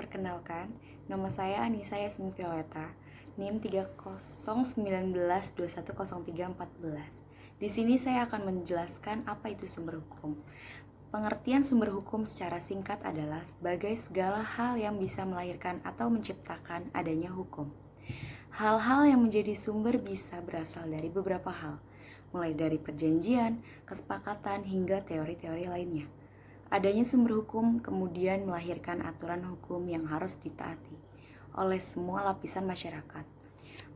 Perkenalkan, nama saya Anissa Yasmin Violeta, NIM 3019210314. Di sini saya akan menjelaskan apa itu sumber hukum. Pengertian sumber hukum secara singkat adalah sebagai segala hal yang bisa melahirkan atau menciptakan adanya hukum. Hal-hal yang menjadi sumber bisa berasal dari beberapa hal, mulai dari perjanjian, kesepakatan, hingga teori-teori lainnya. Adanya sumber hukum kemudian melahirkan aturan hukum yang harus ditaati oleh semua lapisan masyarakat.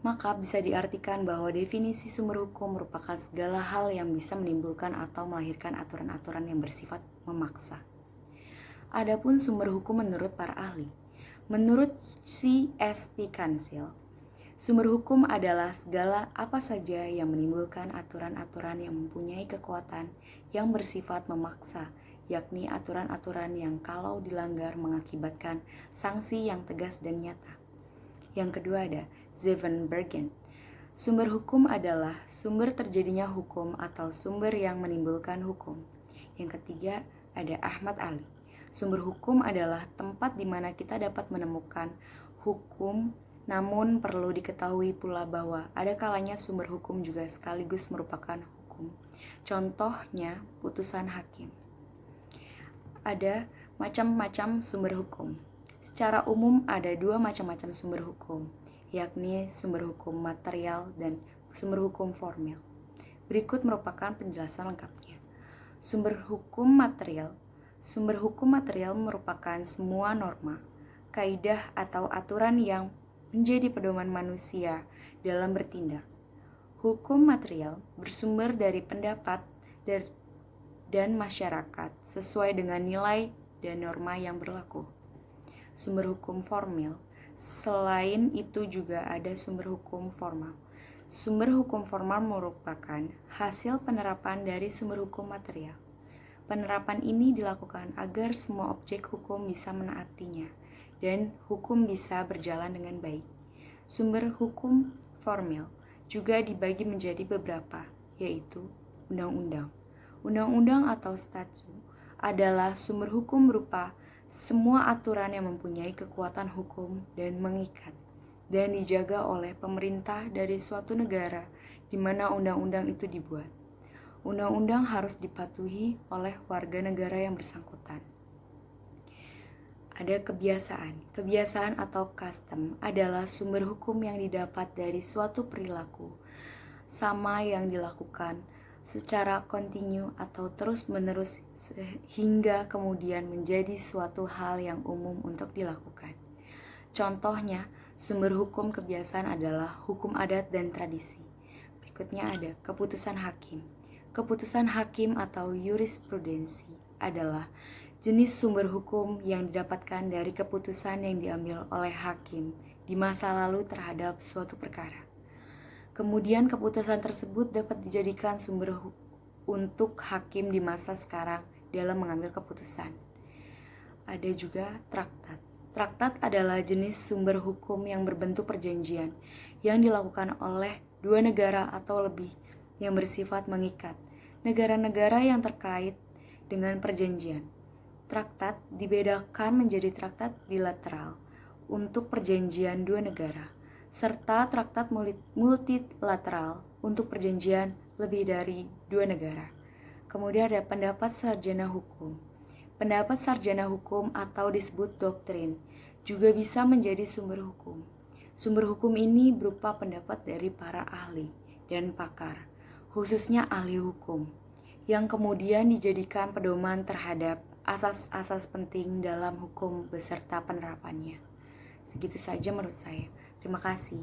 Maka bisa diartikan bahwa definisi sumber hukum merupakan segala hal yang bisa menimbulkan atau melahirkan aturan-aturan yang bersifat memaksa. Adapun sumber hukum menurut para ahli. Menurut C.S.T. Kansil, sumber hukum adalah segala apa saja yang menimbulkan aturan-aturan yang mempunyai kekuatan yang bersifat memaksa, yakni aturan-aturan yang kalau dilanggar mengakibatkan sanksi yang tegas dan nyata. Yang kedua ada Zevenbergen. Sumber hukum adalah sumber terjadinya hukum atau sumber yang menimbulkan hukum. Yang ketiga ada Ahmad Ali. Sumber hukum adalah tempat di mana kita dapat menemukan hukum, namun perlu diketahui pula bahwa ada kalanya sumber hukum juga sekaligus merupakan hukum. Contohnya putusan hakim. Ada macam-macam sumber hukum. Secara umum ada dua macam-macam sumber hukum, yakni sumber hukum material dan sumber hukum formil. Berikut merupakan penjelasan lengkapnya. Sumber hukum material. Sumber hukum material merupakan semua norma, kaidah atau aturan yang menjadi pedoman manusia dalam bertindak. Hukum material bersumber dari pendapat dan masyarakat sesuai dengan nilai dan norma yang berlaku. Sumber hukum formil. Selain itu juga ada sumber hukum formal. Sumber hukum formal merupakan hasil penerapan dari sumber hukum material. Penerapan ini dilakukan agar semua objek hukum bisa menaatinya dan hukum bisa berjalan dengan baik. Sumber hukum formil juga dibagi menjadi beberapa, yaitu undang-undang. Undang-undang atau statut adalah sumber hukum berupa semua aturan yang mempunyai kekuatan hukum dan mengikat dan dijaga oleh pemerintah dari suatu negara di mana undang-undang itu dibuat. Undang-undang harus dipatuhi oleh warga negara yang bersangkutan. Ada kebiasaan. Kebiasaan atau custom adalah sumber hukum yang didapat dari suatu perilaku sama yang dilakukan secara kontinu atau terus-menerus sehingga kemudian menjadi suatu hal yang umum untuk dilakukan. Contohnya, sumber hukum kebiasaan adalah hukum adat dan tradisi. Berikutnya ada keputusan hakim. Keputusan hakim atau jurisprudensi adalah jenis sumber hukum yang didapatkan dari keputusan yang diambil oleh hakim di masa lalu terhadap suatu perkara. Kemudian keputusan tersebut dapat dijadikan sumber untuk hakim di masa sekarang dalam mengambil keputusan. Ada juga traktat. Traktat adalah jenis sumber hukum yang berbentuk perjanjian yang dilakukan oleh dua negara atau lebih yang bersifat mengikat negara-negara yang terkait dengan perjanjian. Traktat dibedakan menjadi traktat bilateral untuk perjanjian dua negara, serta traktat multilateral untuk perjanjian lebih dari dua negara. Kemudian ada pendapat sarjana hukum. Pendapat sarjana hukum atau disebut doktrin juga bisa menjadi sumber hukum. Sumber hukum ini berupa pendapat dari para ahli dan pakar, khususnya ahli hukum, yang kemudian dijadikan pedoman terhadap asas-asas penting dalam hukum beserta penerapannya. Segitu saja menurut saya. Terima kasih.